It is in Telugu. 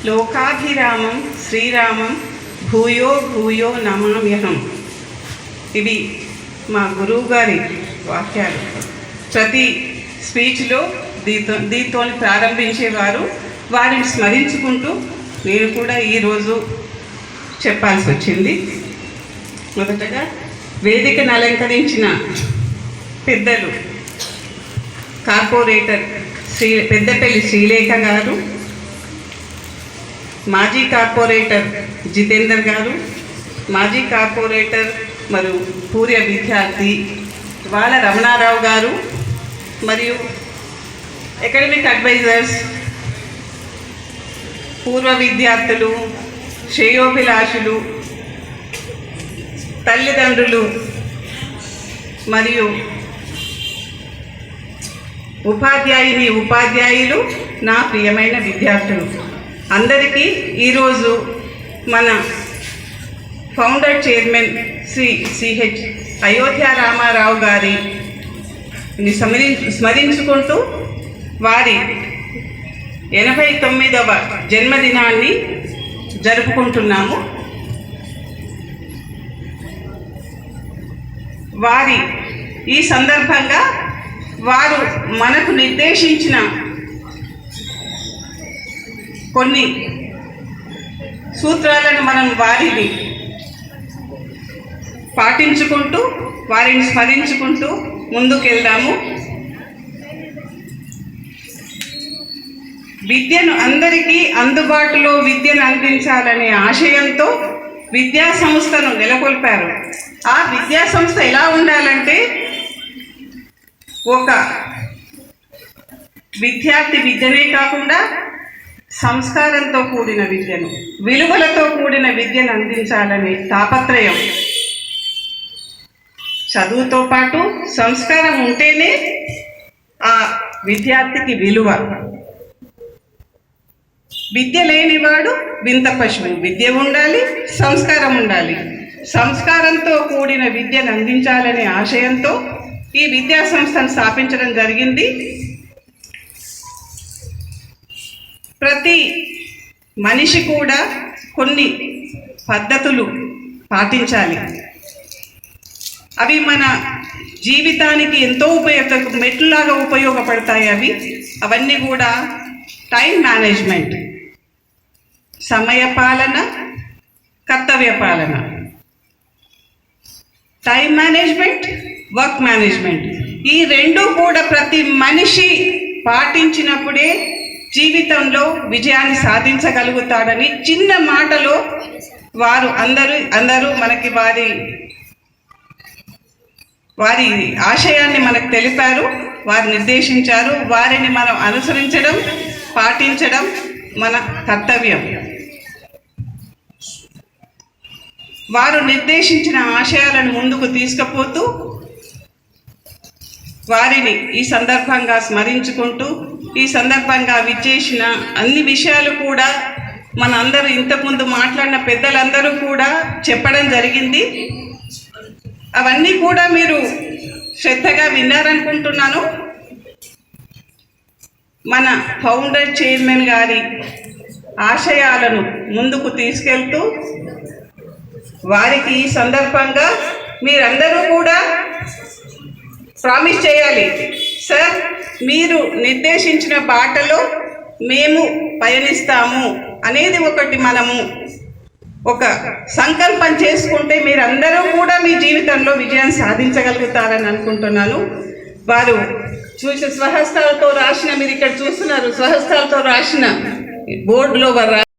లోకాభిరామం శ్రీరామం భూయో భూయో నమామ్యహం. ఇవి మా గురువు గారి వాక్యాలు. ప్రతి స్పీచ్లో దీంతో ప్రారంభించేవారు. వారిని స్మరించుకుంటూ నేను కూడా ఈరోజు చెప్పాల్సి వచ్చింది. మొదటగా వేదికను అలంకరించిన పెద్దలు కార్పొరేటర్ పెద్దపల్లి శ్రీలేఖ గారు, మాజీ కార్పొరేటర్ జితేందర్ గారు, మాజీ కార్పొరేటర్ మరియు పూర్వ విద్యార్థి వాళ్ళ రమణారావు గారు, మరియు అకాడమిక్ అడ్వైజర్స్, పూర్వ విద్యార్థులు, శ్రేయోభిలాషులు, తల్లిదండ్రులు మరియు ఉపాధ్యాయులు, నా ప్రియమైన విద్యార్థులు అందరికీ ఈరోజు మన founder chairman Shri CH Ayodhya Ramarao గారిని స్మరించుకుంటూ వారి 89వ జన్మదినాన్ని జరుపుకుంటున్నాము. వారి ఈ సందర్భంగా వారు మనకు నిర్దేశించిన కొన్ని సూత్రాలను మనం వారిని పాటించుకుంటూ వారిని స్మరించుకుంటూ ముందుకెళ్దాము. విద్యను అందరికీ అందుబాటులో విద్యను అందించాలనే ఆశయంతో విద్యా సంస్థను నెలకొల్పారు. ఆ విద్యా సంస్థ ఎలా ఉండాలంటే, ఒక విద్యార్థి విద్యనే కాకుండా సంస్కారంతో కూడిన విద్యను, విలువలతో కూడిన విద్యను అందించాలనే తాపత్రయం. చదువుతో పాటు సంస్కారం ఉంటేనే ఆ విద్యార్థికి విలువ. విద్య లేనివాడు వింత పశువు. విద్య ఉండాలి, సంస్కారం ఉండాలి. సంస్కారంతో కూడిన విద్యను అందించాలనే ఆశయంతో ఈ విద్యా సంస్థను స్థాపించడం జరిగింది. ప్రతి మనిషి కూడా కొన్ని పద్ధతులు పాటించాలి. అవి మన జీవితానికి ఎంతో మెట్లులాగా ఉపయోగపడతాయి. అవన్నీ కూడా టైం మేనేజ్మెంట్, సమయ పాలన, కర్తవ్య పాలన. టైం మేనేజ్మెంట్, వర్క్ మేనేజ్మెంట్, ఈ రెండు కూడా ప్రతి మనిషి పాటించినప్పుడే జీవితంలో విజయాన్ని సాధించగలుగుతాడని చిన్న మాటలో వారు అందరూ మనకి వారి ఆశయాన్ని మనకు తెలిపారు, వారు నిర్దేశించారు. వారిని మనం అనుసరించడం, పాటించడం మన కర్తవ్యం. వారు నిర్దేశించిన ఆశయాలను ముందుకు తీసుకుపోతూ వారిని ఈ సందర్భంగా స్మరించుకుంటూ, ఈ సందర్భంగా విచ్చేసిన అన్ని విషయాలు కూడా మన అందరూ ఇంతకుముందు మాట్లాడిన పెద్దలందరూ కూడా చెప్పడం జరిగింది. అవన్నీ కూడా మీరు శ్రద్ధగా విన్నారనుకుంటున్నాను. మన ఫౌండర్ చైర్మన్ గారి ఆశయాలను ముందుకు తీసుకెళ్తూ వారికి ఈ సందర్భంగా మీరందరూ కూడా ప్రామిస్ చేయాలి, సార్ మీరు నిర్దేశించిన బాటలో మేము పయనిస్తాము అనేది ఒకటి మనము ఒక సంకల్పం చేసుకుంటే మీరందరూ కూడా మీ జీవితంలో విజయం సాధించగలుగుతారని అనుకుంటున్నాను. వారు స్వహస్తాలతో రాసిన, మీరు ఇక్కడ చూస్తున్నారు, స్వహస్తాలతో రాసిన బోర్డులో వారు